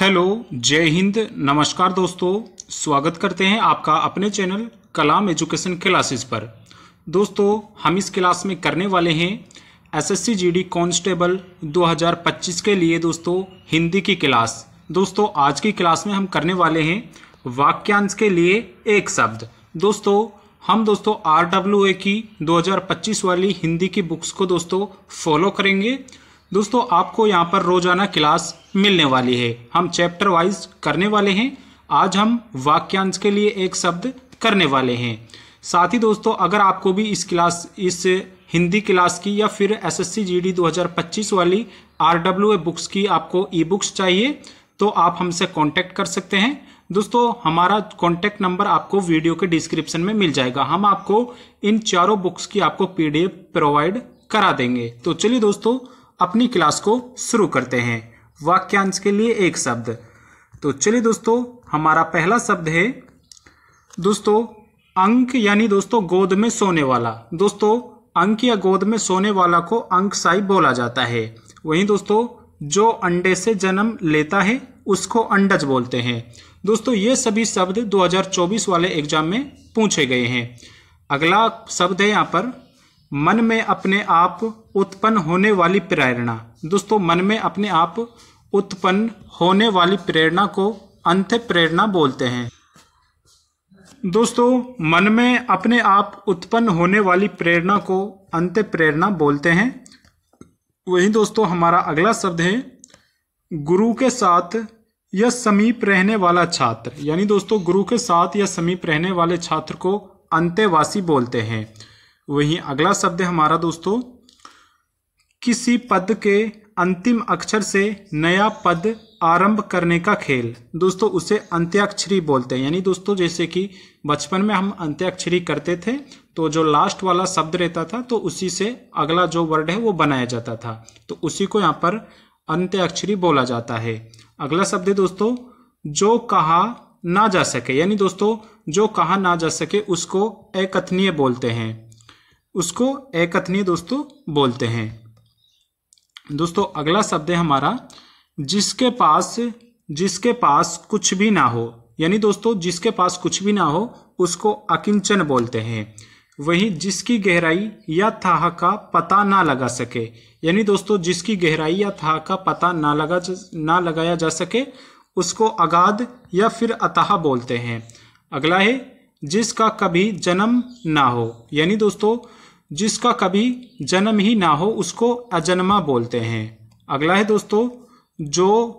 Hello, जय हिंद, नमस्कार दोस्तों। स्वागत करते हैं आपका अपने चैनल कलाम एजुकेशन क्लासेस पर। दोस्तों, हम इस क्लास में करने वाले हैं एसएससी जीडी कांस्टेबल 2025 के लिए दोस्तों हिंदी की क्लास। दोस्तों, आज की क्लास में हम करने वाले हैं वाक्यांश के लिए एक शब्द। दोस्तों, हम RWA की 2025 वाली हिंदी की बुक्स को दोस्तों फॉलो करेंगे। दोस्तों, आपको यहाँ पर रोजाना क्लास मिलने वाली है। हम चैप्टर वाइज करने वाले हैं। आज हम वाक्यांश के लिए एक शब्द करने वाले हैं। साथ ही दोस्तों, अगर आपको भी इस हिंदी क्लास की या फिर एसएससी जीडी 2025 वाली RWA बुक्स की आपको ई बुक्स चाहिए तो आप हमसे कांटेक्ट कर सकते हैं। दोस्तों, हमारा कांटेक्ट नंबर आपको वीडियो के डिस्क्रिप्शन में मिल जाएगा। हम आपको इन चारों बुक्स की आपको PDF प्रोवाइड करा देंगे। तो चलिए दोस्तों, अपनी क्लास को शुरू करते हैं। वाक्यांश के लिए एक शब्द। तो चलिए दोस्तों, हमारा पहला शब्द है दोस्तों अंक, यानी दोस्तों गोद में सोने वाला। दोस्तों, अंक या गोद में सोने वाला को अंकशाई बोला जाता है। वहीं दोस्तों जो अंडे से जन्म लेता है उसको अंडज बोलते हैं। दोस्तों, ये सभी शब्द 2024 वाले एग्जाम में पूछे गए हैं। अगला शब्द है यहाँ पर मन में अपने आप उत्पन्न होने वाली प्रेरणा। दोस्तों, मन में अपने आप उत्पन्न होने वाली प्रेरणा को अंत प्रेरणा बोलते हैं। दोस्तों, मन में अपने आप उत्पन्न होने वाली प्रेरणा को अंत प्रेरणा बोलते हैं। वहीं दोस्तों हमारा अगला शब्द है गुरु के साथ या समीप रहने वाला छात्र। यानी दोस्तों गुरु के साथ या समीप रहने वाले छात्र को अंतेवासी बोलते हैं। वहीं अगला शब्द है हमारा दोस्तों किसी पद के अंतिम अक्षर से नया पद आरंभ करने का खेल। दोस्तों, उसे अंत्याक्षरी बोलते हैं। यानी दोस्तों जैसे कि बचपन में हम अंत्याक्षरी करते थे तो जो लास्ट वाला शब्द रहता था तो उसी से अगला जो वर्ड है वो बनाया जाता था, तो उसी को यहाँ पर अंत्याक्षरी बोला जाता है। अगला शब्द है दोस्तों जो कहा ना जा सके। यानी दोस्तों जो कहा ना जा सके उसको अकथनीय बोलते हैं। उसको अकथनीय दोस्तों बोलते हैं। दोस्तों, अगला शब्द है हमारा जिसके पास कुछ भी ना हो। यानी दोस्तों जिसके पास कुछ भी ना हो उसको अकिंचन बोलते हैं। वहीं जिसकी गहराई या थाह का पता ना लगा सके। यानी दोस्तों जिसकी गहराई या थाह का पता ना लगाया जा सके उसको अगाध या फिर अथाह बोलते हैं। अगला है जिसका कभी जन्म ना हो। यानी दोस्तों जिसका कभी जन्म ही ना हो उसको अजन्मा बोलते हैं। अगला है दोस्तों जो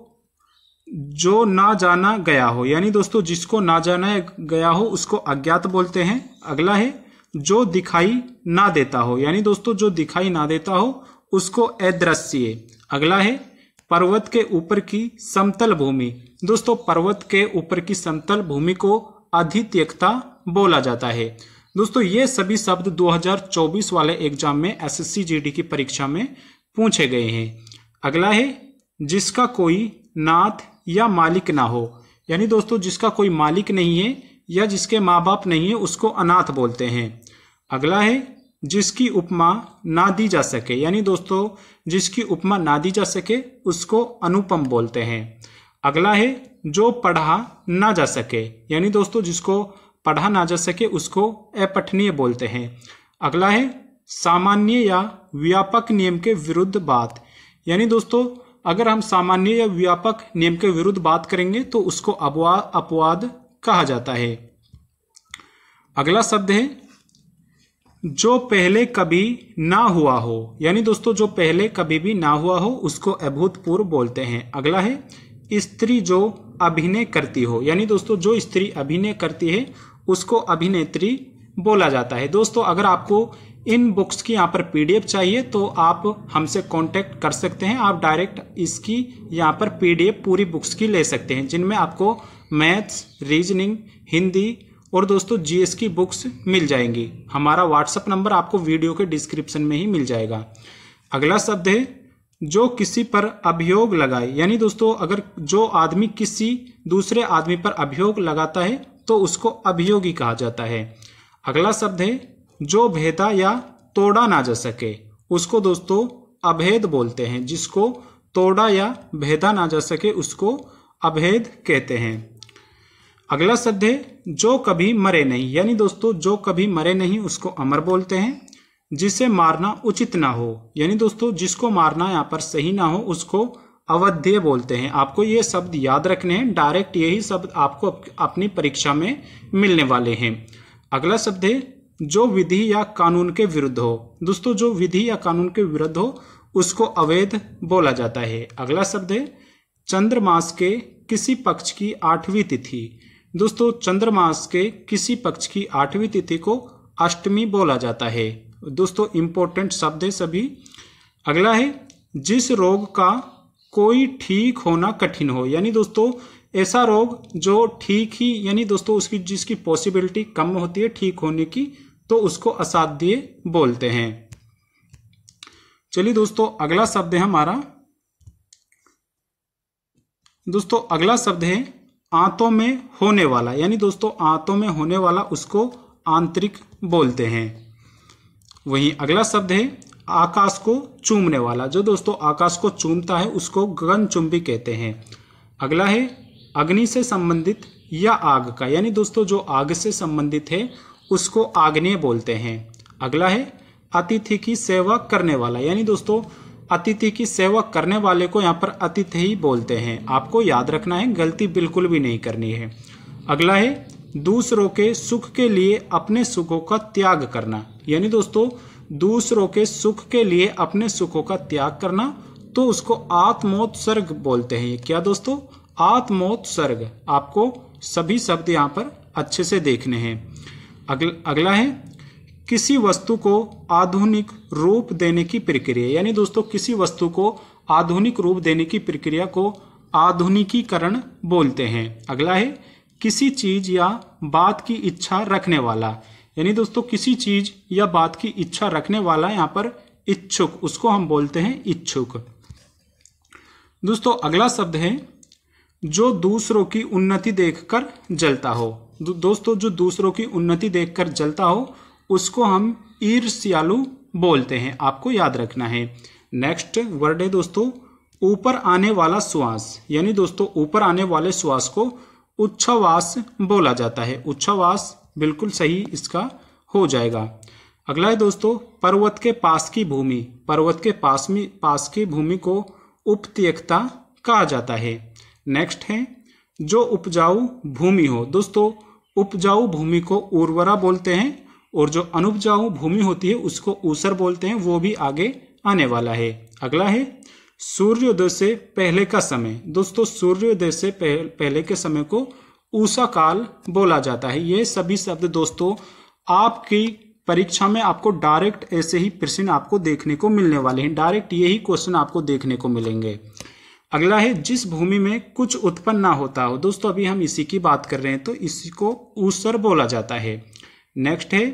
ना जाना गया हो। यानी दोस्तों जिसको ना जाना गया हो उसको अज्ञात बोलते हैं। अगला है जो दिखाई ना देता हो। यानी दोस्तों जो दिखाई ना देता हो उसको अदृश्य। अगला है पर्वत के ऊपर की समतल भूमि। दोस्तों, पर्वत के ऊपर की समतल भूमि को अधित्यक्ता बोला जाता है। दोस्तों, ये सभी शब्द 2024 वाले एग्जाम में एसएससी जीडी की परीक्षा में पूछे गए हैं। अगला है जिसका कोई नाथ या मालिक ना हो। यानी दोस्तों जिसका कोई मालिक नहीं है या जिसके माँ बाप नहीं है उसको अनाथ बोलते हैं। अगला है जिसकी उपमा ना दी जा सके। यानी दोस्तों जिसकी उपमा ना दी जा सके उसको अनुपम बोलते हैं। अगला है जो पढ़ा ना जा सके। यानी दोस्तों जिसको पढ़ा ना जा सके उसको अपठनीय बोलते हैं। अगला है सामान्य या व्यापक नियम के विरुद्ध बात। यानी दोस्तों अगर हम सामान्य या व्यापक नियम के विरुद्ध बात करेंगे तो उसको अपवाद कहा जाता है। अगला शब्द है जो पहले कभी ना हुआ हो। यानी दोस्तों जो पहले कभी भी ना हुआ हो उसको अभूतपूर्व बोलते हैं। अगला है स्त्री जो अभिनय करती हो। यानी दोस्तों जो स्त्री अभिनय करती है उसको अभिनेत्री बोला जाता है। दोस्तों, अगर आपको इन बुक्स की यहाँ पर PDF चाहिए तो आप हमसे कांटेक्ट कर सकते हैं। आप डायरेक्ट इसकी यहाँ पर PDF पूरी बुक्स की ले सकते हैं जिनमें आपको मैथ्स, रीजनिंग, हिंदी और दोस्तों GS की बुक्स मिल जाएंगी। हमारा WhatsApp नंबर आपको वीडियो के डिस्क्रिप्शन में ही मिल जाएगा। अगला शब्द है जो किसी पर अभियोग लगाए। यानी दोस्तों अगर जो आदमी किसी दूसरे आदमी पर अभियोग लगाता है तो उसको अभियोगी कहा जाता है। अगला शब्द है जो भेदा या तोड़ा ना जा सके उसको दोस्तों अभेद बोलते हैं। जिसको तोड़ा या भेदा ना जा सके उसको अभेद कहते हैं। अगला शब्द है जो कभी मरे नहीं, यानी दोस्तों जो कभी मरे नहीं उसको अमर बोलते हैं। जिसे मारना उचित ना हो, यानी दोस्तों जिसको मारना यहाँ पर सही ना हो उसको अवध्यय बोलते हैं। आपको ये शब्द याद रखने हैं, डायरेक्ट यही शब्द आपको अपनी परीक्षा में मिलने वाले हैं। अगला शब्द है जो विधि या कानून के विरुद्ध हो। दोस्तों जो विधि या कानून के विरुद्ध हो उसको अवैध बोला जाता है। अगला शब्द है चंद्रमास के किसी पक्ष की 8वीं तिथि। दोस्तों चंद्रमास के किसी पक्ष की 8वीं तिथि को अष्टमी बोला जाता है। दोस्तों इंपॉर्टेंट शब्द है सभी। अगला है जिस रोग का कोई ठीक होना कठिन हो, यानी दोस्तों ऐसा रोग जो ठीक ही, यानी दोस्तों उसकी जिसकी पॉसिबिलिटी कम होती है ठीक होने की, तो उसको असाध्य बोलते हैं। चलिए दोस्तों अगला शब्द है हमारा, दोस्तों अगला शब्द है आंतों में होने वाला, यानी दोस्तों आंतों में होने वाला उसको आंतरिक बोलते हैं। वहीं अगला शब्द है आकाश को चूमने वाला, जो दोस्तों आकाश को चूमता है उसको गगनचुंबी कहते हैं। अगला है अग्नि से संबंधित या आग का, यानी दोस्तों जो आग से संबंधित है उसको आग्नेय बोलते हैं। अगला है अतिथि की सेवा करने वाला, यानी दोस्तों अतिथि की सेवा करने वाले को यहाँ पर अतिथि ही बोलते हैं। आपको याद रखना है, गलती बिल्कुल भी नहीं करनी है। अगला है दूसरों के सुख के लिए अपने सुखों का त्याग करना, यानी दोस्तों दूसरों के सुख के लिए अपने सुखों का त्याग करना, तो उसको आत्मोत्सर्ग बोलते हैं। क्या दोस्तों? आत्मोत्सर्ग। आपको सभी शब्द यहाँ पर अच्छे से देखने हैं। अगला है किसी वस्तु को आधुनिक रूप देने की प्रक्रिया, यानी दोस्तों किसी वस्तु को आधुनिक रूप देने की प्रक्रिया को आधुनिकीकरण बोलते हैं। अगला है किसी चीज या बात की इच्छा रखने वाला, यानी दोस्तों किसी चीज या बात की इच्छा रखने वाला यहाँ पर इच्छुक, उसको हम बोलते हैं इच्छुक। दोस्तों अगला शब्द है जो दूसरों की उन्नति देखकर जलता हो। दोस्तों जो दूसरों की उन्नति देखकर जलता हो उसको हम ईर्ष्यालु बोलते हैं। आपको याद रखना है। नेक्स्ट वर्ड है दोस्तों ऊपर आने वाला श्वास, यानी दोस्तों ऊपर आने वाले श्वास को उच्छ्वास बोला जाता है। उच्छ्वास बिल्कुल सही इसका हो जाएगा। अगला है दोस्तों पर्वत के पास की भूमि। पर्वत के पास की भूमि को उपत्यक्ता कहा जाता है। नेक्स्ट है जो उपजाऊ भूमि हो। दोस्तों उपजाऊ भूमि को उर्वरा बोलते हैं और जो अनुपजाऊ भूमि होती है उसको ऊसर बोलते हैं, वो भी आगे आने वाला है। अगला है सूर्योदय से पहले का समय। दोस्तों सूर्योदय से पहले के समय को ऊषा काल बोला जाता है। ये सभी शब्द दोस्तों आपकी परीक्षा में आपको डायरेक्ट ऐसे ही प्रश्न आपको देखने को मिलने वाले हैं। डायरेक्ट यही क्वेश्चन आपको देखने को मिलेंगे। अगला है जिस भूमि में कुछ उत्पन्न ना होता हो। दोस्तों अभी हम इसी की बात कर रहे हैं तो इसी को ऊसर बोला जाता है। नेक्स्ट है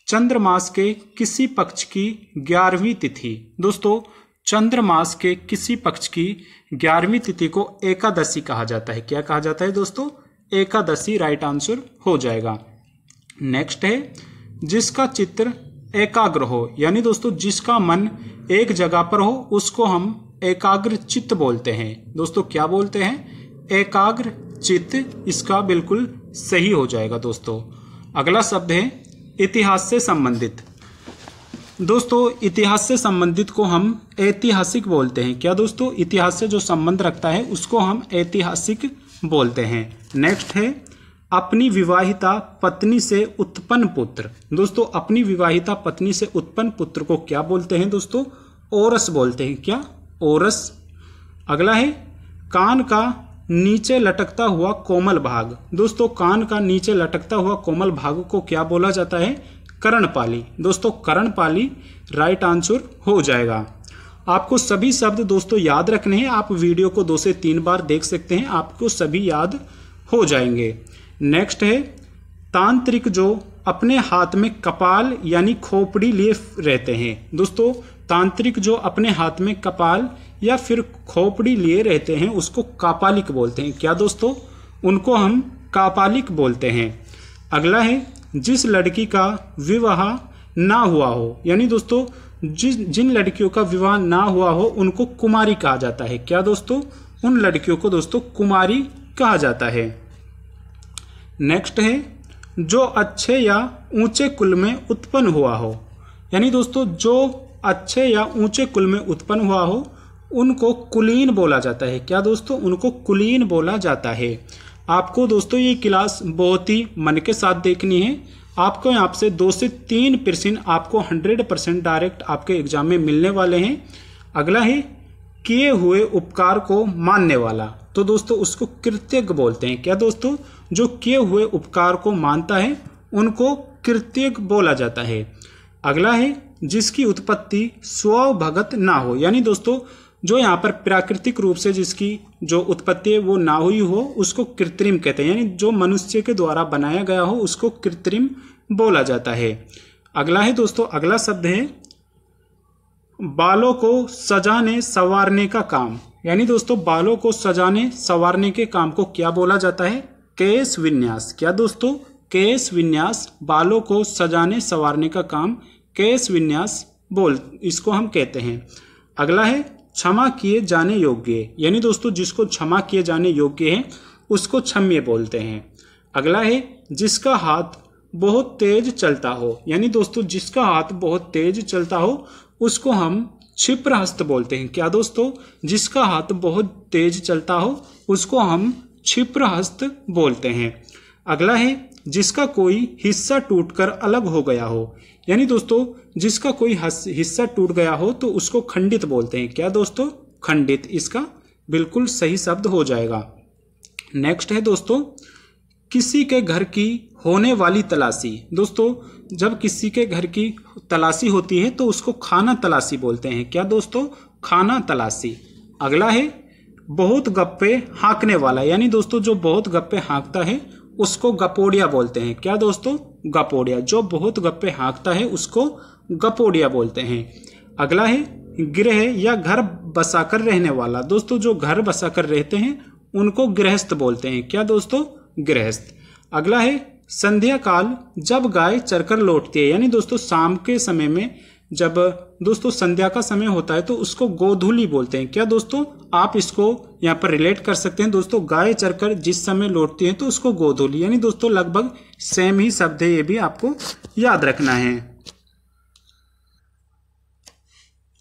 चंद्रमास के किसी पक्ष की 11वीं तिथि। दोस्तों चंद्रमास के किसी पक्ष की 11वीं तिथि को एकादशी कहा जाता है। क्या कहा जाता है दोस्तों? एकादशी राइट आंसर हो जाएगा। नेक्स्ट है जिसका चित्र एकाग्र हो, यानी दोस्तों जिसका मन एक जगह पर हो उसको हम एकाग्र चित्त बोलते हैं। दोस्तों क्या बोलते हैं? एकाग्र चित्त। इसका बिल्कुल सही हो जाएगा दोस्तों। अगला शब्द है इतिहास से संबंधित। दोस्तों इतिहास से संबंधित को हम ऐतिहासिक बोलते हैं। क्या दोस्तों? इतिहास से जो संबंध रखता है उसको हम ऐतिहासिक बोलते हैं। नेक्स्ट है अपनी विवाहिता पत्नी से उत्पन्न पुत्र। दोस्तों अपनी विवाहिता पत्नी से उत्पन्न पुत्र को क्या बोलते हैं दोस्तों? ओरस बोलते हैं। क्या? ओरस। अगला है कान का नीचे लटकता हुआ कोमल भाग। दोस्तों कान का नीचे लटकता हुआ कोमल भाग को क्या बोला जाता है? कर्णपाली। दोस्तों कर्णपाली राइट आंसर हो जाएगा। आपको सभी शब्द दोस्तों याद रखने हैं। आप वीडियो को 2 से 3 बार देख सकते हैं, आपको सभी याद हो जाएंगे। नेक्स्ट है तांत्रिक जो अपने हाथ में कपाल यानी खोपड़ी लिए रहते हैं। दोस्तों तांत्रिक जो अपने हाथ में कपाल या फिर खोपड़ी लिए रहते हैं उसको कापालिक बोलते हैं। क्या दोस्तों? उनको हम कापालिक बोलते हैं। अगला है जिस लड़की का विवाह ना हुआ हो, यानी दोस्तों जिन लड़कियों का विवाह ना हुआ हो उनको कुमारी कहा जाता है। क्या दोस्तों? उन लड़कियों को दोस्तों कुमारी कहा जाता है। नेक्स्ट है जो अच्छे या ऊंचे कुल में उत्पन्न हुआ हो, यानी दोस्तों जो अच्छे या ऊंचे कुल में उत्पन्न हुआ हो उनको कुलीन बोला जाता है। क्या दोस्तों? उनको कुलीन बोला जाता है। आपको दोस्तों ये क्लास बहुत ही मन के साथ देखनी है। आपको यहाँ से 2 से 3 प्रश्न आपको 100% डायरेक्ट आपके एग्जाम में मिलने वाले हैं। अगला है किए हुए उपकार को मानने वाला, तो दोस्तों उसको कृतज्ञ बोलते हैं। क्या दोस्तों? जो किए हुए उपकार को मानता है उनको कृतज्ञ बोला जाता है। अगला है जिसकी उत्पत्ति स्वभगत ना हो, यानी दोस्तों जो यहाँ पर प्राकृतिक रूप से जिसकी जो उत्पत्ति है वो ना हुई हो उसको कृत्रिम कहते हैं, यानी जो मनुष्य के द्वारा बनाया गया हो उसको कृत्रिम बोला जाता है। अगला है दोस्तों, अगला शब्द है बालों को सजाने संवारने का काम, यानी दोस्तों बालों को सजाने संवारने के काम को क्या बोला जाता है? केश विन्यास। क्या दोस्तों? केश विन्यास। बालों को सजाने संवारने का काम केश विन्यास इसको हम कहते हैं। अगला है क्षमा किए जाने योग्य, यानी दोस्तों जिसको क्षमा किए जाने योग्य है उसको क्षम्य बोलते हैं। अगला है जिसका हाथ बहुत तेज चलता हो, यानी दोस्तों जिसका हाथ बहुत तेज चलता हो उसको हम क्षिप्रहस्त बोलते हैं। क्या दोस्तों? जिसका हाथ बहुत तेज चलता हो उसको हम क्षिप्रहस्त बोलते हैं। अगला है जिसका कोई हिस्सा टूटकर अलग हो गया हो, यानी दोस्तों जिसका कोई हिस्सा टूट गया हो तो उसको खंडित बोलते हैं। क्या दोस्तों? खंडित इसका बिल्कुल सही शब्द हो जाएगा। नेक्स्ट है दोस्तों किसी के घर की होने वाली तलाशी। दोस्तों जब किसी के घर की तलाशी होती है तो उसको खाना तलाशी बोलते हैं। क्या दोस्तों? खाना तलाशी। अगला है बहुत गप्पे हाँकने वाला, यानी दोस्तों जो बहुत गप्पे हाँकता है उसको गपोड़िया बोलते हैं। क्या दोस्तों? गपोड़िया। जो बहुत गप्पे हाँकता है उसको गपोड़िया बोलते हैं। अगला है गृह या घर बसाकर रहने वाला। दोस्तों जो घर बसाकर रहते हैं उनको गृहस्थ बोलते हैं। क्या दोस्तों? गृहस्थ। अगला है संध्या काल जब गाय चरकर लौटती है, यानी दोस्तों शाम के समय में जब दोस्तों संध्या का समय होता है तो उसको गोधूली बोलते हैं। क्या दोस्तों? आप इसको यहाँ पर रिलेट कर सकते हैं। दोस्तों गाय चरकर जिस समय लौटती है तो उसको गोधूली, यानी दोस्तों लगभग सेम ही शब्द है, ये भी आपको याद रखना है।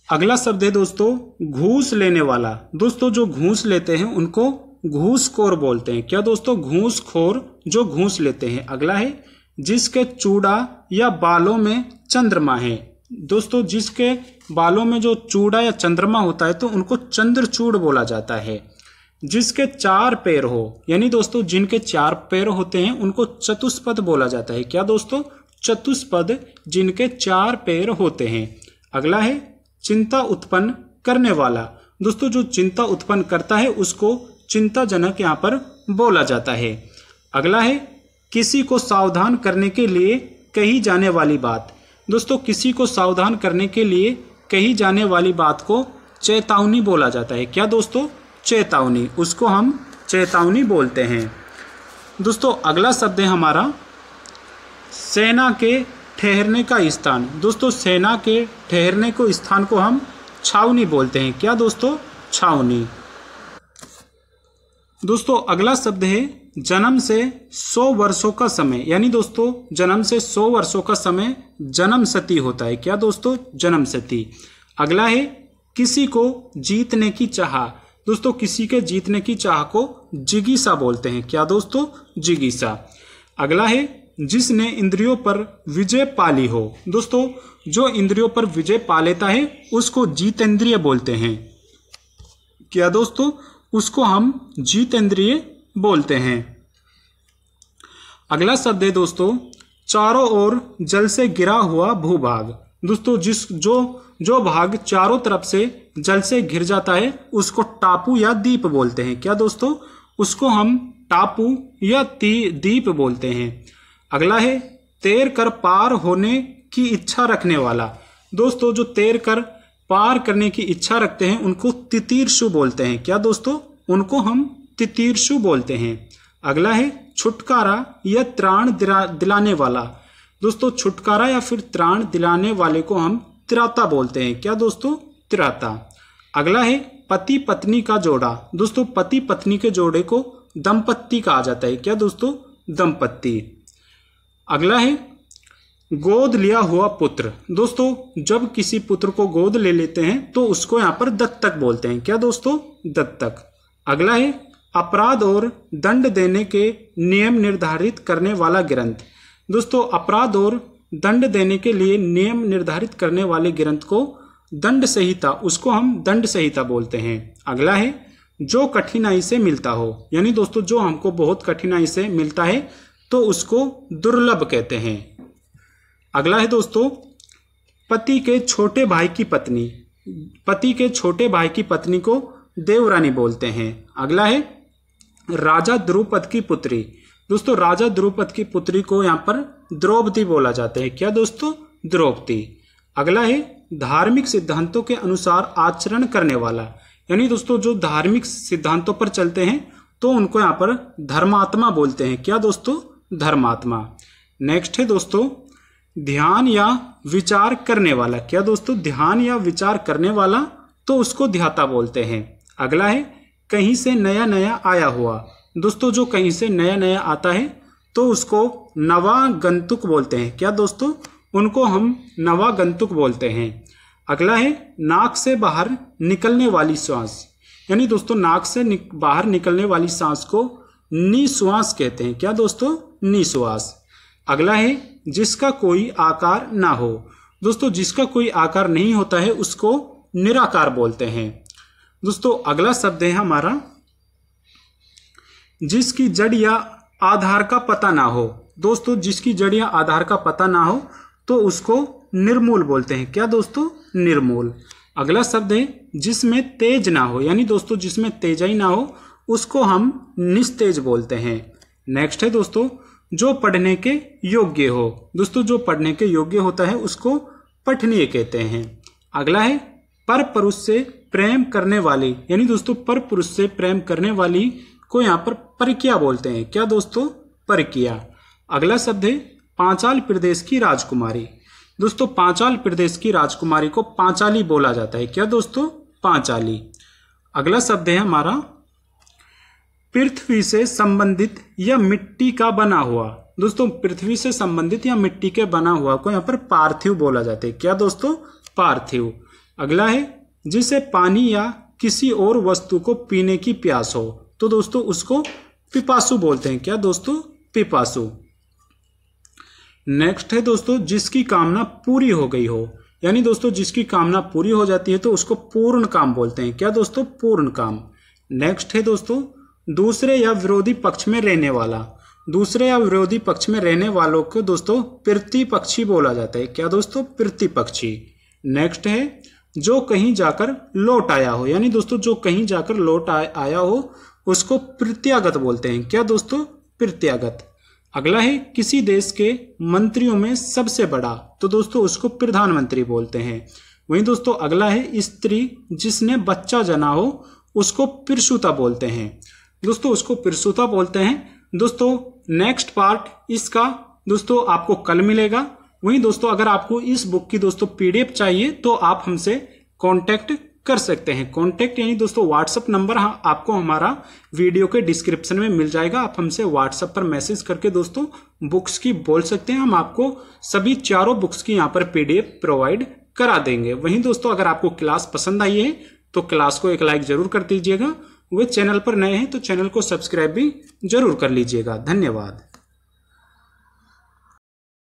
अगला शब्द है दोस्तों घूस लेने वाला। दोस्तों जो घूस लेते हैं उनको घूसखोर बोलते हैं। क्या दोस्तों? घूसखोर, जो घूस लेते हैं। अगला है जिसके चूड़ा या बालों में चंद्रमा है। दोस्तों जिसके बालों में जो चूड़ा या चंद्रमा होता है तो उनको चंद्रचूड़ बोला जाता है। जिसके 4 पैर हो, यानी दोस्तों जिनके 4 पैर होते हैं उनको चतुष्पद बोला जाता है। क्या दोस्तों? चतुष्पद, जिनके 4 पैर होते हैं। अगला है चिंता उत्पन्न करने वाला। दोस्तों जो चिंता उत्पन्न करता है उसको चिंताजनक यहाँ पर बोला जाता है। अगला है किसी को सावधान करने के लिए कही जाने वाली बात। दोस्तों किसी को सावधान करने के लिए कही जाने वाली बात को चेतावनी बोला जाता है। क्या दोस्तों? चेतावनी, उसको हम चेतावनी बोलते हैं। दोस्तों अगला शब्द है हमारा सेना के ठहरने का स्थान। दोस्तों सेना के ठहरने को स्थान को हम छावनी बोलते हैं। क्या दोस्तों? छावनी। दोस्तों अगला शब्द है जन्म से 100 वर्षों का समय, यानी दोस्तों जन्म से 100 वर्षों का समय जन्मशती होता है। क्या दोस्तों? जन्मशती। अगला है किसी को जीतने की चाह। दोस्तों किसी के जीतने की चाह को जिगीसा बोलते हैं। क्या दोस्तों? जिगीसा। अगला है जिसने इंद्रियों पर विजय पाली हो। दोस्तों जो इंद्रियों पर विजय पा लेता है उसको जीतेंद्रिय बोलते हैं। क्या दोस्तों? उसको हम जीतेंद्रिय बोलते हैं। अगला शब्द है दोस्तों चारों ओर जल से घिरा हुआ भूभाग। दोस्तों जो भाग चारों तरफ से जल से घिर जाता है उसको टापू या द्वीप बोलते हैं। क्या दोस्तों? उसको हम टापू या द्वीप बोलते हैं। अगला है तैर कर पार होने की इच्छा रखने वाला। दोस्तों जो तैर कर पार करने की इच्छा रखते हैं उनको तितीर्षु बोलते हैं। क्या दोस्तों? उनको हम तितीर्षु बोलते हैं। अगला है छुटकारा या त्राण दिलाने वाला। दोस्तों छुटकारा या फिर त्राण दिलाने वाले को हम त्राता बोलते हैं। क्या दोस्तों? त्राता। अगला है पति पत्नी का जोड़ा। दोस्तों पति पत्नी के जोड़े को दंपत्ति कहा जाता है। क्या दोस्तों? दंपत्ति। अगला है गोद लिया हुआ पुत्र। दोस्तों जब किसी पुत्र को गोद ले लेते हैं तो उसको यहाँ पर दत्तक बोलते हैं। क्या दोस्तों? दत्तक। अगला है अपराध और दंड देने के नियम निर्धारित करने वाला ग्रंथ। दोस्तों अपराध और दंड देने के लिए नियम निर्धारित करने वाले ग्रंथ को दंड संहिता, उसको हम दंड संहिता बोलते हैं। अगला है जो कठिनाई से मिलता हो, यानी दोस्तों जो हमको बहुत कठिनाई से मिलता है तो उसको दुर्लभ कहते हैं। अगला है दोस्तों पति के छोटे भाई की पत्नी। पति के छोटे भाई की पत्नी को देवरानी बोलते हैं। अगला है राजा द्रुपद की पुत्री। दोस्तों राजा द्रुपद की पुत्री को यहाँ पर द्रौपदी बोला जाता है। क्या दोस्तों? द्रौपदी। अगला है धार्मिक सिद्धांतों के अनुसार आचरण करने वाला, यानी दोस्तों जो धार्मिक सिद्धांतों पर चलते हैं तो उनको यहाँ पर धर्मात्मा बोलते हैं। क्या दोस्तों? धर्मात्मा। नेक्स्ट है दोस्तों ध्यान या विचार करने वाला। क्या दोस्तों? ध्यान या विचार करने वाला, तो उसको ध्याता बोलते हैं। अगला है कहीं से नया नया आया हुआ। दोस्तों जो कहीं से नया नया आता है तो उसको नवागंतुक बोलते हैं। क्या दोस्तों? उनको हम नवागंतुक बोलते हैं। अगला है नाक से बाहर निकलने वाली श्वास, यानी दोस्तों नाक से बाहर निकलने वाली सांस को निश्वास कहते हैं। क्या दोस्तों? निश्वास। अगला है जिसका कोई आकार ना हो। दोस्तों जिसका कोई आकार नहीं होता है उसको निराकार बोलते हैं। दोस्तों अगला शब्द है हमारा जिसकी जड़ या आधार का पता ना हो। दोस्तों जिसकी जड़ या आधार का पता ना हो तो उसको निर्मूल बोलते हैं। क्या दोस्तों? निर्मूल। अगला शब्द है जिसमें तेज ना हो, यानी दोस्तों जिसमें तेजाई ना हो उसको हम निस्तेज बोलते हैं। नेक्स्ट है दोस्तों जो पढ़ने के योग्य हो। दोस्तों जो पढ़ने के योग्य होता है उसको पठनीय कहते हैं। अगला है पर पुरुष से प्रेम करने वाली, यानी दोस्तों पर पुरुष से प्रेम करने वाली को यहाँ पर परकिया बोलते हैं। क्या दोस्तों? परकिया। अगला शब्द है पांचाल प्रदेश की राजकुमारी। दोस्तों पांचाल प्रदेश की राजकुमारी को पांचाली बोला जाता है। क्या दोस्तों? पांचाली। अगला शब्द है हमारा पृथ्वी से संबंधित या मिट्टी का बना हुआ। दोस्तों पृथ्वी से संबंधित या मिट्टी के बना हुआ को यहाँ पर पार्थिव बोला जाता है। क्या दोस्तों? पार्थिव। अगला है जिसे पानी या किसी और वस्तु को पीने की प्यास हो, तो दोस्तों उसको पिपासु बोलते हैं। क्या दोस्तों? पिपासु। नेक्स्ट है दोस्तों जिसकी कामना पूरी हो गई हो, यानी दोस्तों जिसकी कामना पूरी हो जाती है तो उसको पूर्ण काम बोलते हैं। क्या दोस्तों? पूर्ण काम। नेक्स्ट है दोस्तों दूसरे या विरोधी पक्ष में रहने वाला। दूसरे या विरोधी पक्ष में रहने वालों को दोस्तों प्रतिपक्षी बोला जाता है। क्या दोस्तों? प्रतिपक्षी। नेक्स्ट है जो कहीं जाकर लौट आया हो, यानी दोस्तों जो कहीं जाकर लौट आया हो उसको प्रत्यागत बोलते हैं। क्या दोस्तों? प्रत्यागत। अगला है किसी देश के मंत्रियों में सबसे बड़ा, तो दोस्तों उसको प्रधानमंत्री बोलते हैं। वहीं दोस्तों अगला है स्त्री जिसने बच्चा जना हो उसको पिरसुता बोलते हैं। दोस्तों उसको पिरसुता बोलते हैं। दोस्तों नेक्स्ट पार्ट इसका दोस्तों आपको कल मिलेगा। वहीं दोस्तों अगर आपको इस बुक की दोस्तों पीडीएफ चाहिए तो आप हमसे कांटेक्ट कर सकते हैं। कांटेक्ट यानी दोस्तों व्हाट्सएप नंबर आपको हमारा वीडियो के डिस्क्रिप्शन में मिल जाएगा। आप हमसे व्हाट्सएप पर मैसेज करके दोस्तों बुक्स की बोल सकते हैं। हम आपको सभी चारों बुक्स की यहाँ पर पीडीएफ प्रोवाइड करा देंगे। वहीं दोस्तों अगर आपको क्लास पसंद आई है तो क्लास को एक लाइक जरूर कर दीजिएगा। वे चैनल पर नए हैं तो चैनल को सब्सक्राइब भी जरूर कर लीजिएगा। धन्यवाद।